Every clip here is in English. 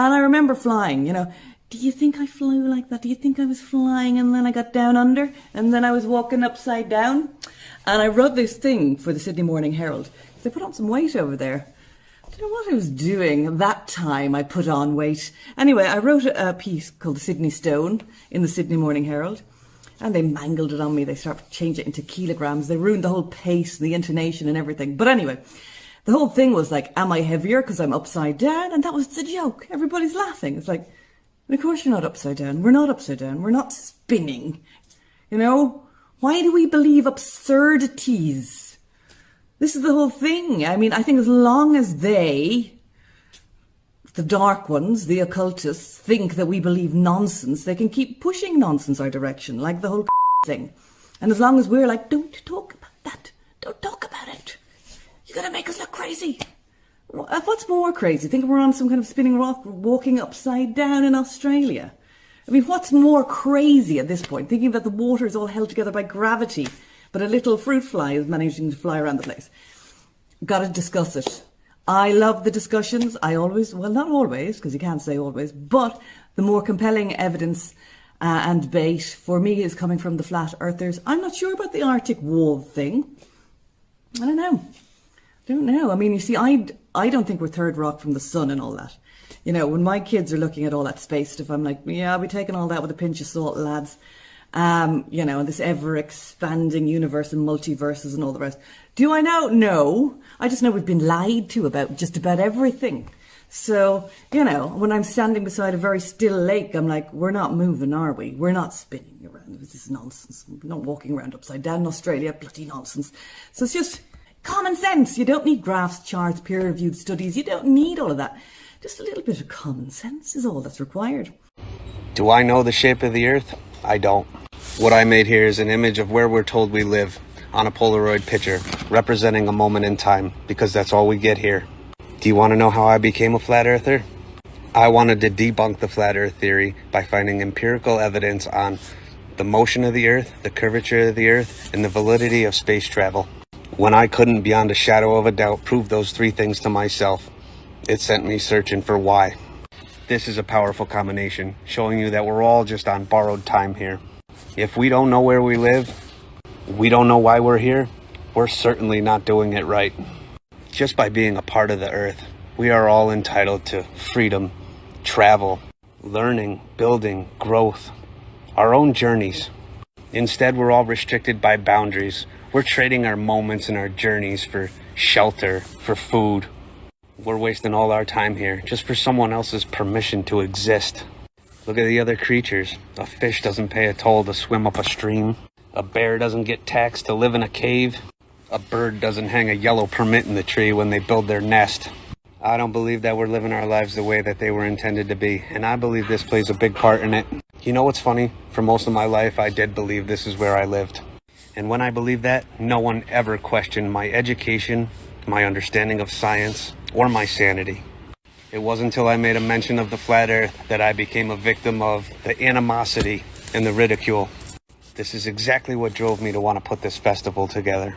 And I remember flying, Do you think I flew like that? Do you think I was flying and then I got down under and then I was walking upside down? And I wrote this thing for the Sydney Morning Herald. They put on some weight over there. I don't know what I was doing that time. I put on weight. Anyway, I wrote a piece called The Sydney Stone in the Sydney Morning Herald. And they mangled it on me. They started to change it into kilograms. They ruined the whole pace and the intonation and everything. But anyway, the whole thing was like, am I heavier because I'm upside down? And that was the joke. Everybody's laughing. It's like, of course you're not upside down. We're not upside down. We're not spinning. Why do we believe absurdities? This is the whole thing. I mean, I think as long as the dark ones, the occultists, think that we believe nonsense, they can keep pushing nonsense our direction, like the whole thing. And as long as we're like, don't talk about that. Don't talk about it. You're going to make us look crazy. What's more crazy? Think we're on some kind of spinning rock walking upside down in Australia. I mean, what's more crazy at this point? Thinking that the water is all held together by gravity, but a little fruit fly is managing to fly around the place. Got to discuss it. I love the discussions. Not always, because you can't say always, but the more compelling evidence and debate for me is coming from the flat earthers. I'm not sure about the Arctic wall thing. I don't know. I mean, you see, I don't think we're third rock from the sun and all that. When my kids are looking at all that space stuff, I'm like, yeah, I'll be taking all that with a pinch of salt, lads. This ever-expanding universe and multiverses and all the rest. Do I know? No. I just know we've been lied to about just about everything. So, when I'm standing beside a very still lake, I'm like, we're not moving, are we? We're not spinning around. This is nonsense. We're not walking around upside down in Australia. Bloody nonsense. So it's just common sense. You don't need graphs, charts, peer-reviewed studies. You don't need all of that. Just a little bit of common sense is all that's required. Do I know the shape of the Earth? I don't. What I made here is an image of where we're told we live on a Polaroid picture, representing a moment in time, because that's all we get here. Do you want to know how I became a flat earther? I wanted to debunk the flat earth theory by finding empirical evidence on the motion of the Earth, the curvature of the Earth, and the validity of space travel. When I couldn't, beyond a shadow of a doubt, prove those three things to myself, it sent me searching for why. This is a powerful combination, showing you that we're all just on borrowed time here. If we don't know where we live, we don't know why we're here, we're certainly not doing it right. Just by being a part of the Earth, we are all entitled to freedom, travel, learning, building, growth, our own journeys. Instead, we're all restricted by boundaries. We're trading our moments and our journeys for shelter, for food. We're wasting all our time here just for someone else's permission to exist. Look at the other creatures. A fish doesn't pay a toll to swim up a stream. A bear doesn't get taxed to live in a cave. A bird doesn't hang a yellow permit in the tree when they build their nest. I don't believe that we're living our lives the way that they were intended to be, and I believe this plays a big part in it. You know what's funny? For most of my life, I did believe this is where I lived. And when I believed that, no one ever questioned my education, my understanding of science, or my sanity. It wasn't until I made a mention of the flat earth that I became a victim of the animosity and the ridicule. This is exactly what drove me to want to put this festival together.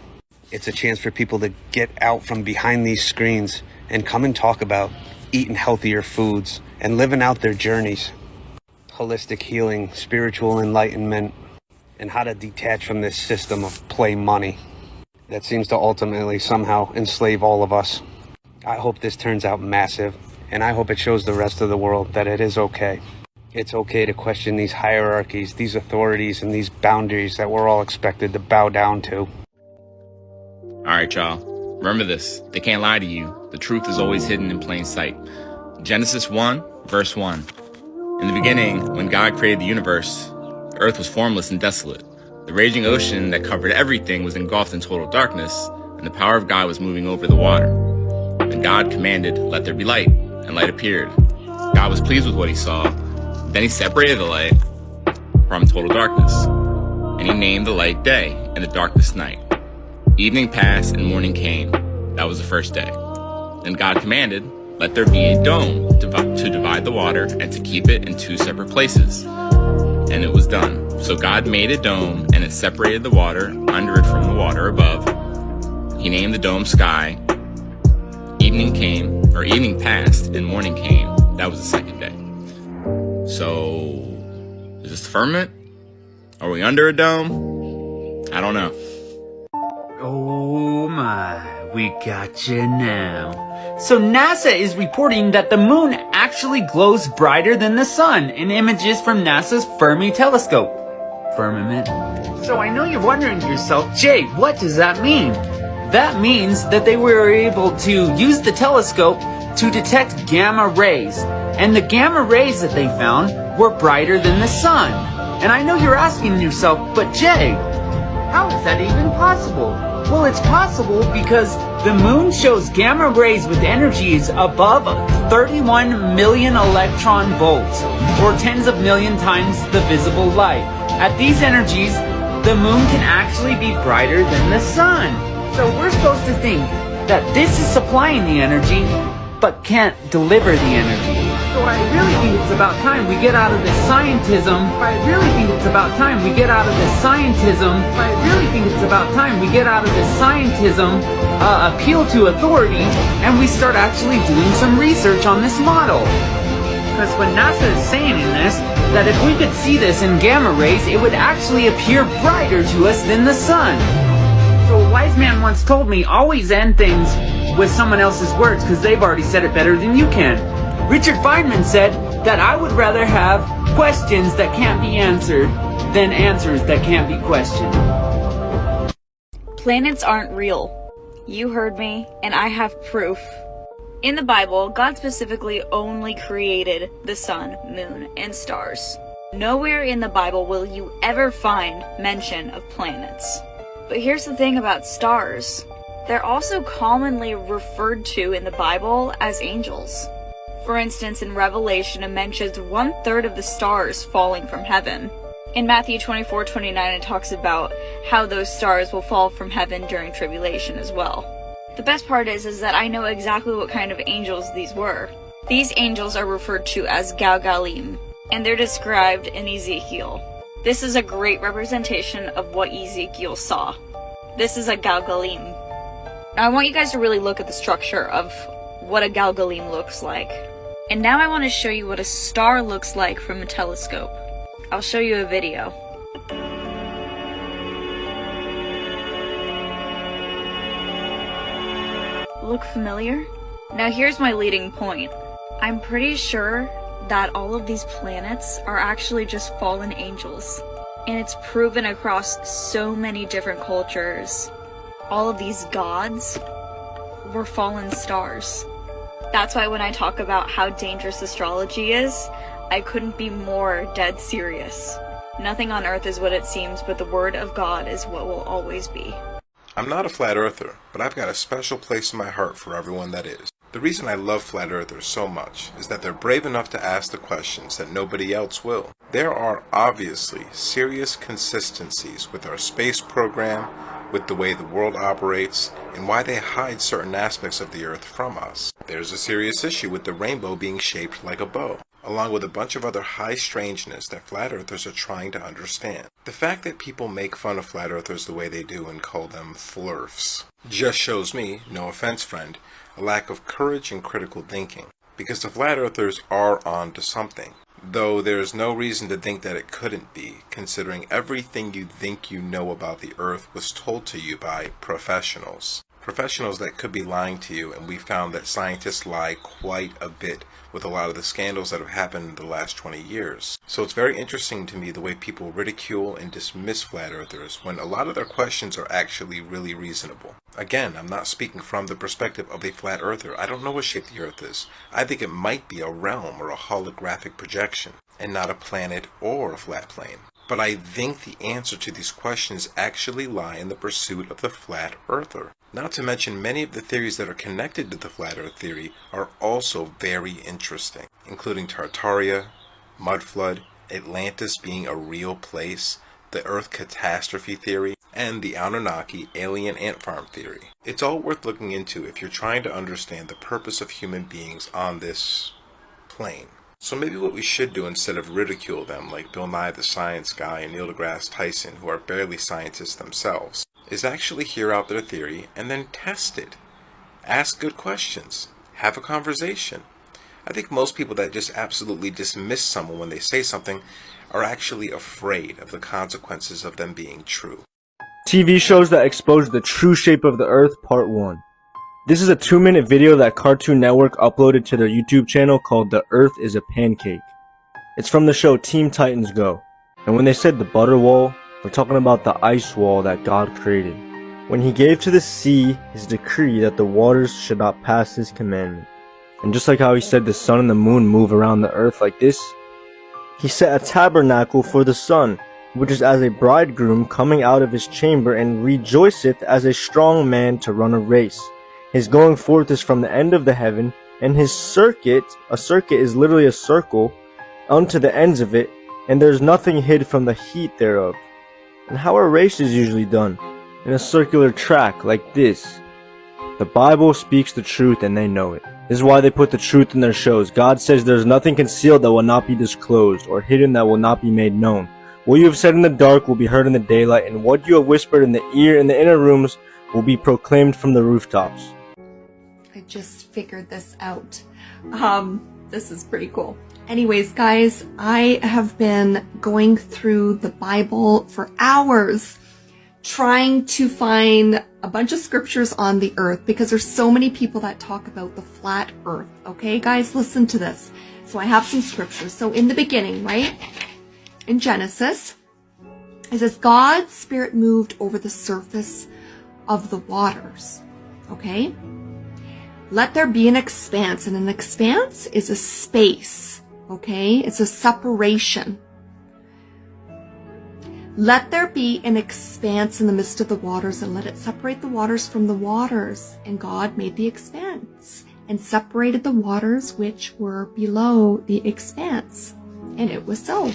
It's a chance for people to get out from behind these screens and come and talk about eating healthier foods and living out their journeys. Holistic healing, spiritual enlightenment, and how to detach from this system of play money that seems to ultimately somehow enslave all of us. I hope this turns out massive, and I hope it shows the rest of the world that it is okay. It's okay to question these hierarchies, these authorities, and these boundaries that we're all expected to bow down to. All right, y'all. Remember this. They can't lie to you. The truth is always hidden in plain sight. Genesis 1, verse 1. In the beginning, when God created the universe, the earth was formless and desolate. The raging ocean that covered everything was engulfed in total darkness, and the power of God was moving over the water. And God commanded, "Let there be light," and light appeared. God was pleased with what he saw. Then he separated the light from total darkness, and he named the light day and the darkness night. Evening passed and morning came. That was the first day. Then God commanded, "Let there be a dome to divide the water and to keep it in two separate places." And it was done. So God made a dome, and it separated the water under it from the water above. He named the dome sky. Evening passed and morning came. That was the second day. firmament? Are we under a dome? I don't know. Oh my, we got you now. So NASA is reporting that the moon actually glows brighter than the sun in images from NASA's Fermi telescope. Firmament. So I know you're wondering to yourself, Jay, what does that mean? That means that they were able to use the telescope to detect gamma rays. And the gamma rays that they found were brighter than the sun. And I know you're asking yourself, but Jay, how is that even possible? Well, it's possible because the moon shows gamma rays with energies above 31 million electron volts, or tens of million times the visible light. At these energies, the moon can actually be brighter than the sun. So we're supposed to think that this is supplying the energy, but can't deliver the energy. So I really think it's about time we get out of this scientism. I really think it's about time we get out of this scientism. I really think it's about time we get out of this scientism, appeal to authority, and we start actually doing some research on this model. Because what NASA is saying in this, that if we could see this in gamma rays, it would actually appear brighter to us than the sun. So a wise man once told me, always end things with someone else's words because they've already said it better than you can. Richard Feynman said that I would rather have questions that can't be answered than answers that can't be questioned. Planets aren't real. You heard me, and I have proof. In the Bible, God specifically only created the sun, moon, and stars. Nowhere in the Bible will you ever find mention of planets. But here's the thing about stars. They're also commonly referred to in the Bible as angels. For instance, in Revelation, it mentions 1/3 of the stars falling from heaven. In Matthew 24:29, it talks about how those stars will fall from heaven during tribulation as well. The best part is that I know exactly what kind of angels these were. These angels are referred to as Galgalim, and they're described in Ezekiel. This is a great representation of what Ezekiel saw. This is a Galgalim. Now I want you guys to really look at the structure of what a Galgalim looks like. And now I want to show you what a star looks like from a telescope. I'll show you a video. Look familiar? Now here's my leading point. I'm pretty sure that all of these planets are actually just fallen angels. And it's proven across so many different cultures. All of these gods were fallen stars. That's why when I talk about how dangerous astrology is, I couldn't be more dead serious. Nothing on earth is what it seems, but the word of God is what will always be. I'm not a flat earther, but I've got a special place in my heart for everyone that is. The reason I love flat earthers so much is that they're brave enough to ask the questions that nobody else will. There are obviously serious consistencies with our space program, with the way the world operates, and why they hide certain aspects of the Earth from us. There's a serious issue with the rainbow being shaped like a bow, along with a bunch of other high strangeness that flat earthers are trying to understand. The fact that people make fun of flat earthers the way they do and call them flurfs just shows me, no offense friend, a lack of courage and critical thinking. Because the flat earthers are on to something. Though there's no reason to think that it couldn't be, considering everything you think you know about the Earth was told to you by professionals. Professionals that could be lying to you, and we found that scientists lie quite a bit with a lot of the scandals that have happened in the last 20 years. So it's very interesting to me the way people ridicule and dismiss flat earthers when a lot of their questions are actually really reasonable. Again, I'm not speaking from the perspective of a flat earther. I don't know what shape the Earth is. I think it might be a realm or a holographic projection, and not a planet or a flat plane. But I think the answer to these questions actually lie in the pursuit of the flat earther. Not to mention many of the theories that are connected to the flat earth theory are also very interesting, including Tartaria, mud flood, Atlantis being a real place, the Earth catastrophe theory, and the Anunnaki alien ant farm theory. It's all worth looking into if you're trying to understand the purpose of human beings on this plane. So maybe what we should do instead of ridicule them like Bill Nye the Science Guy and Neil deGrasse Tyson, who are barely scientists themselves, is actually hear out their theory and then test it. Ask good questions. Have a conversation. I think most people that just absolutely dismiss someone when they say something are actually afraid of the consequences of them being true. TV shows that expose the true shape of the Earth, Part 1. This is a 2-minute video that Cartoon Network uploaded to their YouTube channel called The Earth is a Pancake. It's from the show Teen Titans Go. And when they said the butter wall, we're talking about the ice wall that God created, when he gave to the sea his decree that the waters should not pass his commandment. And just like how he said the sun and the moon move around the earth like this, he set a tabernacle for the sun, which is as a bridegroom coming out of his chamber, and rejoiceth as a strong man to run a race. His going forth is from the end of the heaven, and his circuit, a circuit is literally a circle, unto the ends of it, and there is nothing hid from the heat thereof. And how are races usually done? In a circular track like this. The Bible speaks the truth and they know it. This is why they put the truth in their shows. God says there's nothing concealed that will not be disclosed, or hidden that will not be made known. What you have said in the dark will be heard in the daylight, and what you have whispered in the ear in the inner rooms will be proclaimed from the rooftops. I just figured this out. This is pretty cool. Anyways, guys, I have been going through the Bible for hours trying to find a bunch of scriptures on the earth because there's so many people that talk about the flat earth. Okay, guys, listen to this. So I have some scriptures. So in the beginning, right? In Genesis, it says, God's Spirit moved over the surface of the waters. Okay? Let there be an expanse. And an expanse is a space. Okay? It's a separation. Let there be an expanse in the midst of the waters, and let it separate the waters from the waters. And God made the expanse and separated the waters which were below the expanse. And it was so.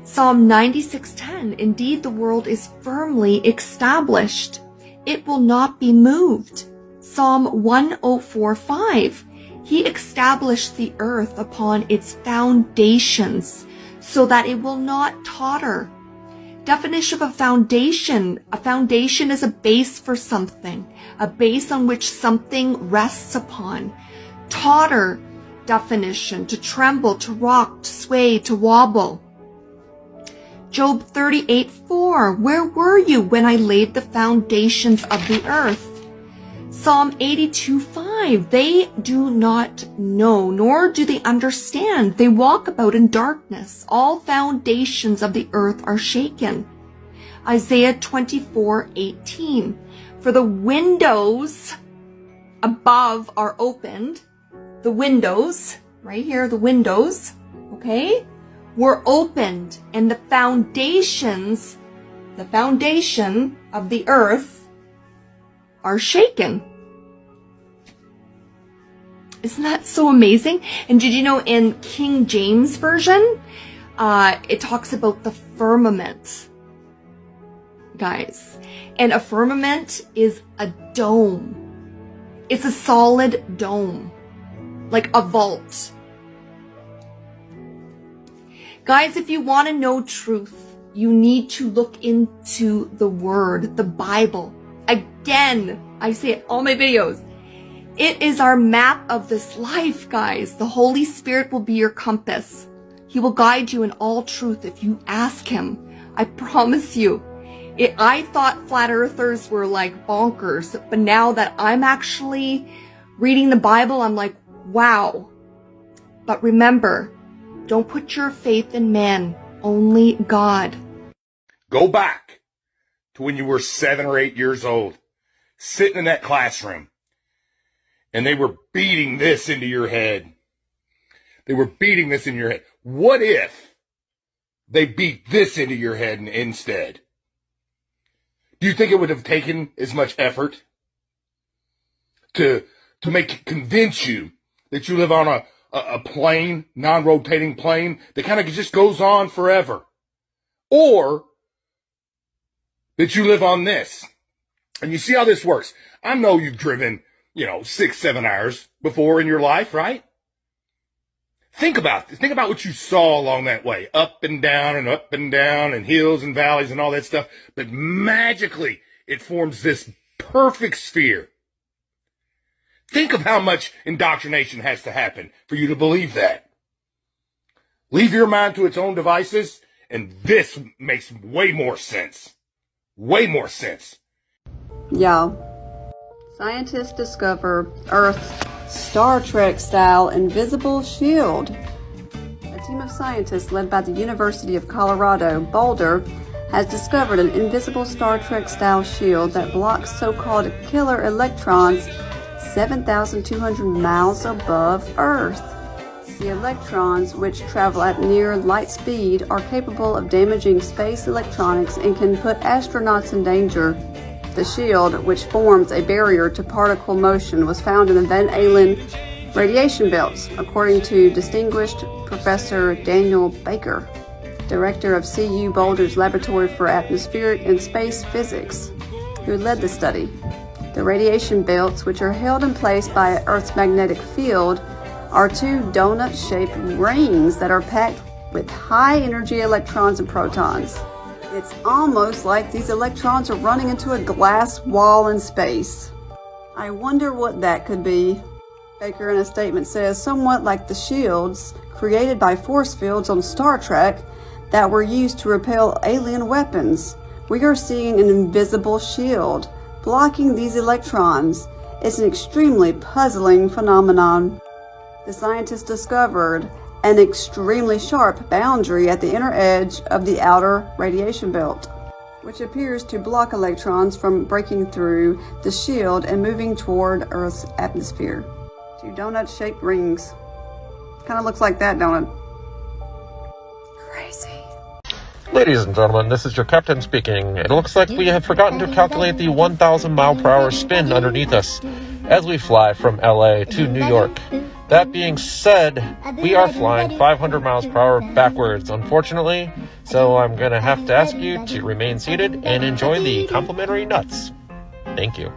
Psalm 96:10. Indeed, the world is firmly established. It will not be moved. Psalm 104:5. He established the earth upon its foundations, so that it will not totter. Definition of a foundation. A foundation is a base for something, a base on which something rests upon. Totter, definition, to tremble, to rock, to sway, to wobble. Job 38:4. Where were you when I laid the foundations of the earth? Psalm 82:5. They do not know, nor do they understand. They walk about in darkness. All foundations of the earth are shaken. Isaiah 24:18. For the windows above are opened. The windows, right here, the windows, okay, were opened, and the foundation of the earth are shaken. Isn't that so amazing? And did you know in King James Version, it talks about the firmament, guys. And a firmament is a dome. It's a solid dome, like a vault. Guys, if you want to know truth, you need to look into the Word, the Bible. Again, I say it all my videos. It is our map of this life, guys. The Holy Spirit will be your compass. He will guide you in all truth if you ask Him. I promise you. I thought flat earthers were like bonkers, but now that I'm actually reading the Bible, I'm like, wow. But remember, don't put your faith in man, only God. Go back to when you were 7 or 8 years old, sitting in that classroom, and they were beating this into your head. They were beating this in your head. What if they beat this into your head instead? Do you think it would have taken as much effort to convince you that you live on a plane, non-rotating plane that kind of just goes on forever? Or that you live on this? And you see how this works. I know you've driven, 6, 7 hours before in your life, right? Think about this. Think about what you saw along that way. Up and down and hills and valleys and all that stuff. But magically, it forms this perfect sphere. Think of how much indoctrination has to happen for you to believe that. Leave your mind to its own devices, and this makes way more sense. Way more sense. Yeah. Scientists discover Earth's Star Trek-style invisible shield. A team of scientists led by the University of Colorado, Boulder, has discovered an invisible Star Trek-style shield that blocks so-called killer electrons 7,200 miles above Earth. The electrons, which travel at near light speed, are capable of damaging space electronics and can put astronauts in danger. The shield, which forms a barrier to particle motion, was found in the Van Allen radiation belts, according to distinguished Professor Daniel Baker, director of CU Boulder's Laboratory for Atmospheric and Space Physics, who led the study. The radiation belts, which are held in place by Earth's magnetic field, are two donut-shaped rings that are packed with high-energy electrons and protons. It's almost like these electrons are running into a glass wall in space. I wonder what that could be. Baker in a statement says, somewhat like the shields created by force fields on Star Trek that were used to repel alien weapons. We are seeing an invisible shield blocking these electrons. It's an extremely puzzling phenomenon. The scientists discovered an extremely sharp boundary at the inner edge of the outer radiation belt, which appears to block electrons from breaking through the shield and moving toward Earth's atmosphere. Two donut-shaped rings. Kind of looks like that, don't it? Crazy. Ladies and gentlemen, this is your captain speaking. It looks like we have forgotten to calculate the 1,000 mile per hour spin underneath us as we fly from LA to New York. That being said, we are flying 500 miles per hour backwards, unfortunately, so I'm gonna have to ask you to remain seated and enjoy the complimentary nuts. Thank you.